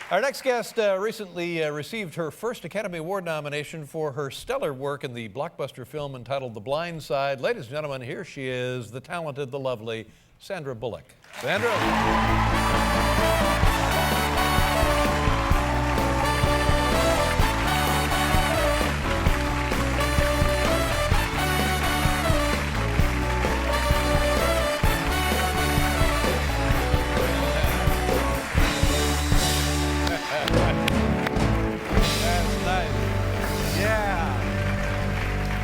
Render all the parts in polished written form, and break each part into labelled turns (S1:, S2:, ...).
S1: Our next guest recently received her first Academy Award nomination for her stellar work in the blockbuster film entitled The Blind Side. Ladies and gentlemen, here she is, the talented, the lovely Sandra Bullock. Sandra.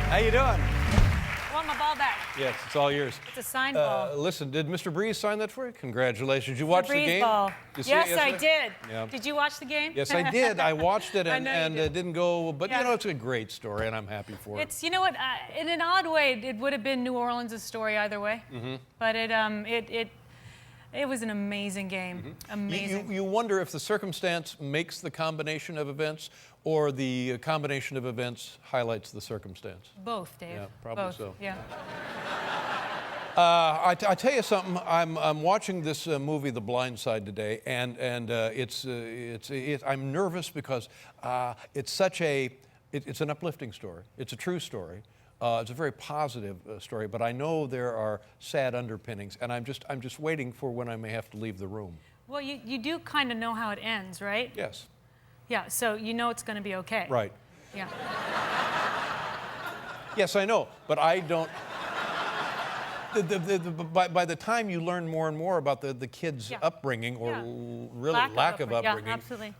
S1: How you doing?
S2: I want my ball back.
S1: Yes, it's all yours.
S2: It's a signed ball.
S1: Listen, did Mr. Breeze sign that for you? Congratulations. You watched the game?
S2: Ball. Yes, I did.
S1: Yeah.
S2: Did you watch the game?
S1: Yes, I did. I watched it and
S2: did.
S1: didn't go, but you know, it's a great story and I'm happy for it.
S2: It's, you know what, in an odd way, it would have been New Orleans' story either way. Mm-hmm. But it was an amazing game. Amazing.
S1: You wonder if the circumstance makes the combination of events or the combination of events highlights the circumstance.
S2: Both, Dave.
S1: Yeah, probably
S2: Both.
S1: so.
S2: Yeah.
S1: I tell you something. I'm watching this movie, The Blind Side, today, and I'm nervous because it's such it's an uplifting story. It's a true story. It's a very positive story, but I know there are sad underpinnings, and I'm just waiting for when I may have to leave the room.
S2: Well, you do kind of know how it ends, right?
S1: Yes.
S2: Yeah, so you know it's going to be okay.
S1: Right.
S2: Yeah.
S1: Yes, I know, but I don't. By the time you learn more and more about the kids' upbringing, or really lack of upbringing,
S2: absolutely.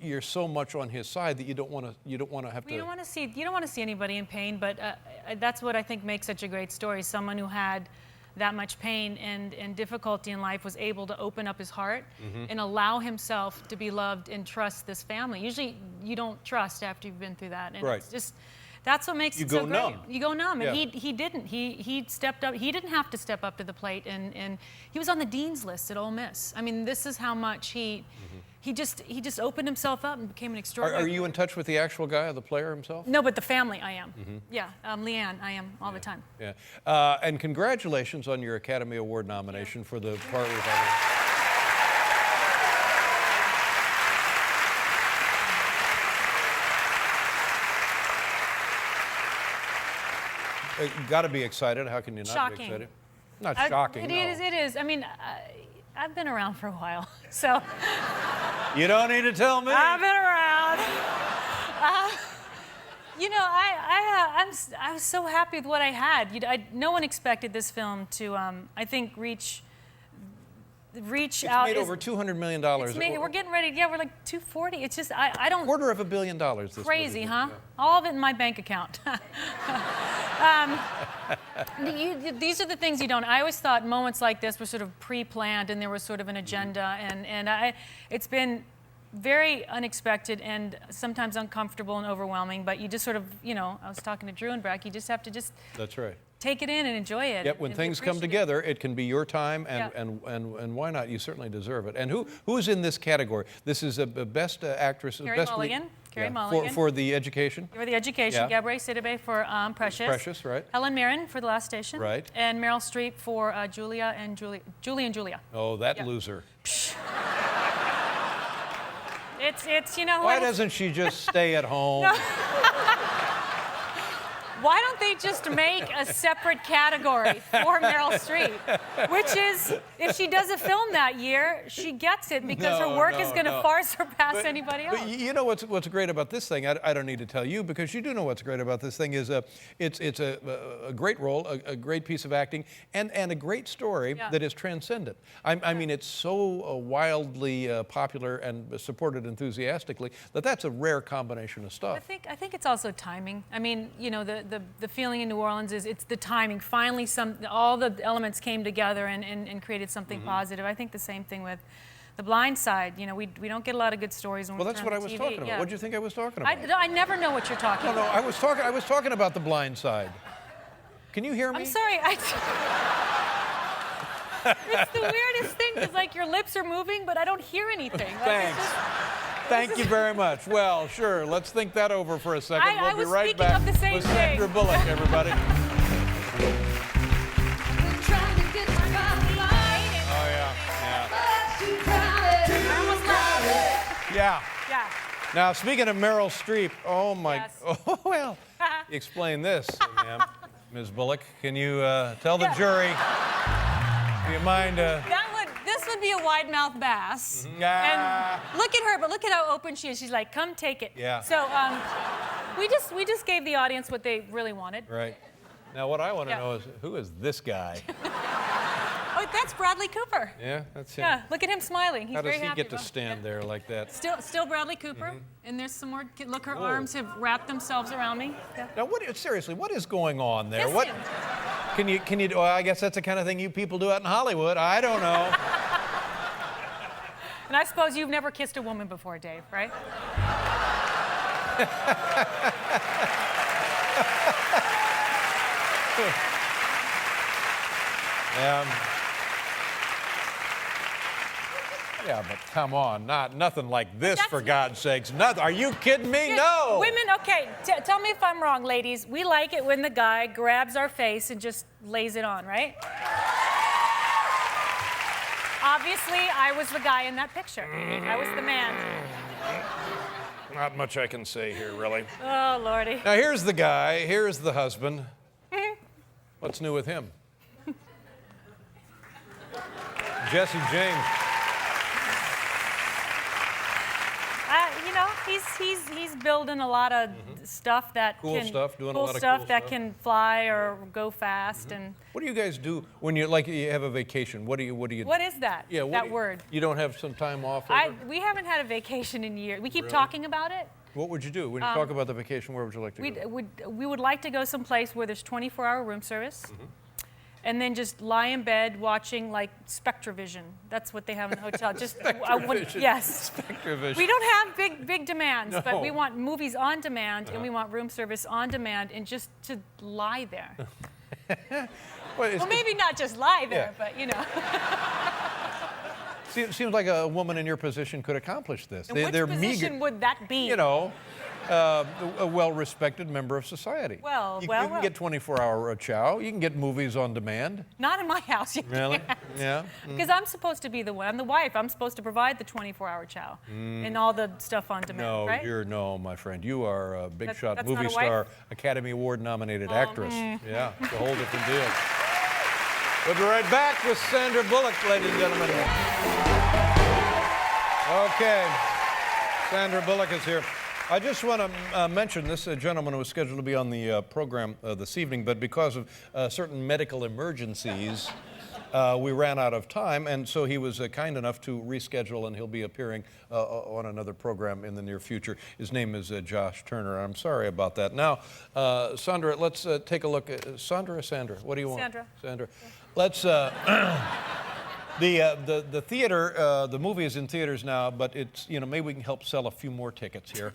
S1: You're so much on his side that you don't want to have to.
S2: You don't want to see anybody in pain, but that's what I think makes such a great story. Someone who had that much pain and difficulty in life was able to open up his heart and allow himself to be loved and trust this family. Usually, you don't trust after you've been through that, and it's just. That's what makes it so great.
S1: Numb.
S2: You go numb, and he didn't. He stepped up. He didn't have to step up to the plate, and he was on the dean's list at Ole Miss. I mean, this is how much he just opened himself up and became an extraordinary.
S1: Are you in touch with the actual guy, the player himself?
S2: No, but the family, I am. Yeah, Leanne, I am all the time.
S1: Yeah, and congratulations on your Academy Award nomination for the part with Got to be excited. How can you not be excited? Not shocking.
S2: It is. I mean, I've been around for a while, so.
S1: You don't need to tell me.
S2: I've been around. You know, I was so happy with what I had. No one expected this film to, I think, reach out.
S1: It's made over $200 million.
S2: We're getting ready. Yeah, we're like 240. It's just I don't.
S1: $250 million. This
S2: crazy,
S1: movie,
S2: huh? Yeah. All of it in my bank account. These are the things you don't. I always thought moments like this were sort of pre-planned, and there was sort of an agenda, and it's been very unexpected and sometimes uncomfortable and overwhelming. But you just sort of, you know, I was talking to Drew and Brack. You just have to just.
S1: That's right.
S2: Take it in and enjoy it.
S1: Yep, when things come together, it can be your time, and why not? You certainly deserve it. And who's in this category? This is a best actress,
S2: Carey Mulligan. Carey Mulligan.
S1: For The Education.
S2: For The Education. Yeah. Gabrielle Sidibe for Precious.
S1: Precious, right.
S2: Helen Mirren for The Last Station.
S1: Right.
S2: And Meryl Streep for Julie and Julia.
S1: Oh, that loser.
S2: It's you know.
S1: Why doesn't she just stay at home?
S2: No. Why don't they just make a separate category for Meryl Streep? Which is, if she does a film that year, she gets it because her work is going to far surpass anybody else.
S1: But you know what's great about this thing? I don't need to tell you, because you do know what's great about this thing is it's a great role, a great piece of acting, and a great story that is transcendent. I mean, it's so wildly popular and supported enthusiastically that's a rare combination of stuff.
S2: I think it's also timing. I mean, you know, the feeling in New Orleans is it's the timing. Finally, all the elements came together and created something positive. I think the same thing with The Blind Side. You know, we don't get a lot of good stories when we turn on TV.
S1: Well, that's what I was talking about. What do you think I was talking about?
S2: I never know what you're talking about.
S1: No, I was talking about The Blind Side. Can you hear me?
S2: I'm sorry. It's the weirdest thing because, like, your lips are moving, but I don't hear anything.
S1: Thanks. Thank you very much. Well, sure. Let's think that over for a second. We'll be right back with Sandra Bullock, everybody. Yeah.
S2: Yeah.
S1: Now, speaking of Meryl Streep, oh my,
S2: Yes.
S1: oh, well, explain this, ma'am. Ms. Bullock, can you tell the jury, do you mind?
S2: This would be a wide-mouthed bass. And look at her, but look at how open she is. She's like, come take it.
S1: Yeah.
S2: So we just gave the audience what they really wanted.
S1: Right. Now, what I want to know is, who is this guy?
S2: Oh, that's Bradley Cooper.
S1: Yeah, that's him.
S2: Yeah, look at him smiling. He's
S1: How does
S2: very
S1: he
S2: happy
S1: get to
S2: about it.
S1: stand there like that?
S2: Still Bradley Cooper. And there's some more. Look, her
S1: Whoa.
S2: arms have wrapped themselves around me. Yeah.
S1: Now, seriously, what is going on there?
S2: Kiss
S1: What
S2: him.
S1: can you? Well, I guess that's the kind of thing you people do out in Hollywood. I don't know.
S2: And I suppose you've never kissed a woman before, Dave, right?
S1: Yeah, but come on, nothing like this,
S2: That's
S1: for God's sakes. Nothing. Are you kidding me? No.
S2: Women, okay, tell me if I'm wrong, ladies. We like it when the guy grabs our face and just lays it on, right? Obviously, I was the guy in that picture. I was the man.
S1: Not much I can say here, really.
S2: Oh, Lordy.
S1: Now, here's the guy. Here's the husband. What's new with him? Jesse James.
S2: You know, he's building a lot of stuff that
S1: Cool
S2: can
S1: stuff, doing a
S2: cool
S1: lot of
S2: stuff
S1: cool
S2: that
S1: stuff.
S2: can fly or go fast. And
S1: What do you guys do when you have a vacation? What do you do?
S2: what is that?
S1: Yeah,
S2: that word.
S1: You don't have some time off? Ever?
S2: We haven't had a vacation in years. We keep talking about it.
S1: What would you do when you talk about the vacation? Where would you like to go?
S2: We would like to go someplace where there's 24-hour room service. And then just lie in bed watching like SpectraVision. That's what they have in the hotel. Just yes.
S1: SpectraVision.
S2: We don't have big demands,
S1: No.
S2: but we want movies on demand and we want room service on demand and just to lie there.
S1: Well,
S2: Maybe not just lie there,
S1: Yeah.
S2: but you know.
S1: Seems like a woman in your position could accomplish this.
S2: And which
S1: They're
S2: position
S1: meager,
S2: would that be?
S1: you know, a well-respected member of society.
S2: Well,
S1: you
S2: well,
S1: can
S2: well.
S1: get 24-hour chow. You can get movies on demand.
S2: Not in my house. You
S1: Really?
S2: can't.
S1: Yeah.
S2: Because I'm supposed to be the one. I'm the wife. I'm supposed to provide the 24-hour chow and all the stuff on demand,
S1: No,
S2: right?
S1: no, my friend. You are a big shot
S2: that's
S1: movie
S2: not a wife?
S1: star, Academy Award nominated actress. Yeah, it's a whole different deal. We'll be right back with Sandra Bullock, ladies and gentlemen. Okay, Sandra Bullock is here. I just want to mention this gentleman who was scheduled to be on the program this evening, but because of certain medical emergencies, we ran out of time, and so he was kind enough to reschedule, and he'll be appearing on another program in the near future. His name is Josh Turner. I'm sorry about that. Now, Sandra, let's take a look at Sandra or Sandra? What do you want?
S2: Sandra.
S1: Sandra. Let's. The theater, the movie is in theaters now, but it's, maybe we can help sell a few more tickets here.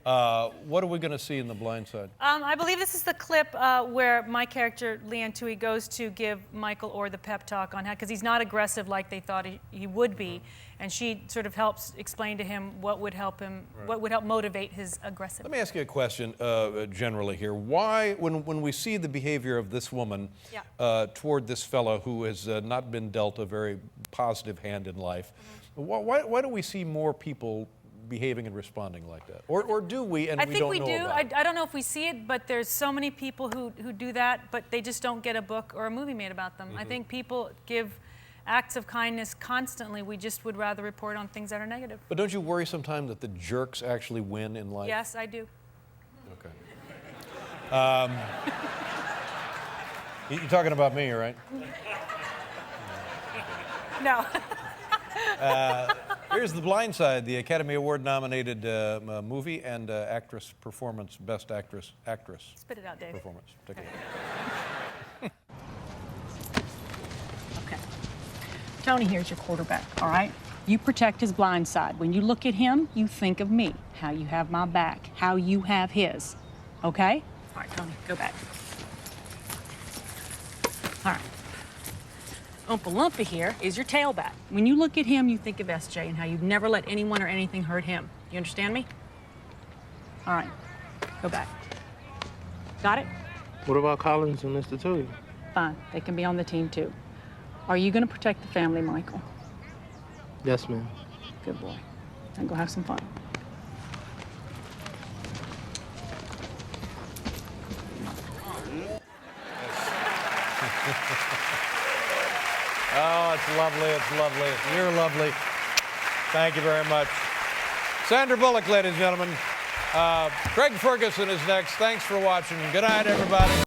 S1: What are we going to see in The Blind Side?
S2: I believe this is the clip where my character, Leanne Tui, goes to give Michael Orr the pep talk on how, because he's not aggressive like they thought he would be, and she sort of helps explain to him what would help him, what would help motivate his aggressiveness.
S1: Let me ask you a question generally here. Why, when we see the behavior of this woman toward this fellow who has not been dealt a very positive hand in life, why do we see more people behaving and responding like that? Or do we, and we don't know about it?
S2: I think we do. I don't know if we see it, but there's so many people who do that, but they just don't get a book or a movie made about them. I think people give acts of kindness constantly. We just would rather report on things that are negative.
S1: But don't you worry sometimes that the jerks actually win in life?
S2: Yes, I do.
S1: Okay. You're talking about me, right?
S2: No.
S1: Here's The Blind Side, the Academy Award nominated movie and actress performance, best actress
S2: Spit it out, Dave.
S1: performance. Take a look.
S3: Okay. Tony here's your quarterback, all right? You protect his blind side. When you look at him, you think of me, how you have my back, how you have his, okay? All right, Tony, go back. All right. Oompa Loompa here is your tailback. When you look at him, you think of SJ and how you've never let anyone or anything hurt him. You understand me? All right, go back. Got it?
S4: What about Collins and Mr. Tui?
S3: Fine, they can be on the team too. Are you gonna protect the family, Michael?
S4: Yes, ma'am.
S3: Good boy. Now go have some fun.
S1: Oh, it's lovely. It's lovely. You're lovely. Thank you very much. Sandra Bullock, ladies and gentlemen. Craig Ferguson is next. Thanks for watching. Good night, everybody.